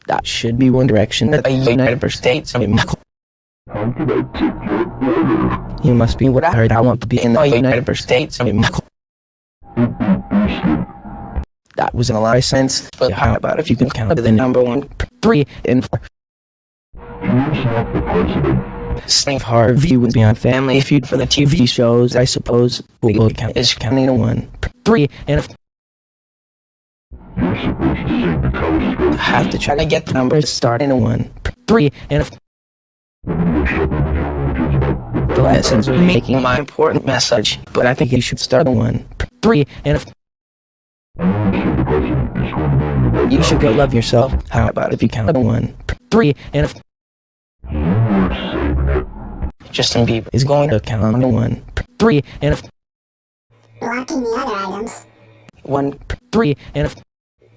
That should be one direction that the United States of America. How can I take your order? You must be what I heard. I want to be in the United States of America. That was in a lot of sense, but how about if you can count to the number 1, 3, and 4? Here's not the president. Steve Harvey would be on Family Feud for the TV shows, I suppose. Legal count is counting to 1, 3, and 4. You're supposed to sing the telescope. I have to try to get the numbers starting to 1, 3, and 4. The lessons are making my important message, but I think you should start at 1, 3, and 4. You should go love yourself. How about if you count to 1, 3, and 4? Justin Bieber is going to count to 1, 3, and 4. Blocking the other items. 1, 3, and 4.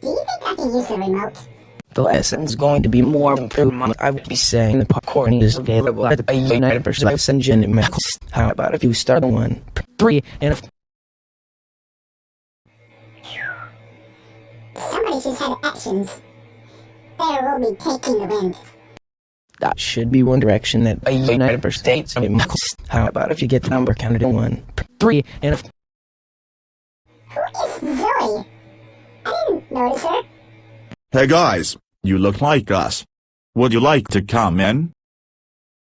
Do you think I can use the remote? The lesson's going to be more improvement. I would be saying the popcorn is available at the United States Engine in Mexico. How about if you start at 1, 3, and 4? Somebody should have actions. There will be taking the wind. That should be one direction that the United States of America. How about if you get the number counted to 1, 3, and 4? Who is Zoe? I didn't notice her. Hey guys, you look like us. Would you like to come in?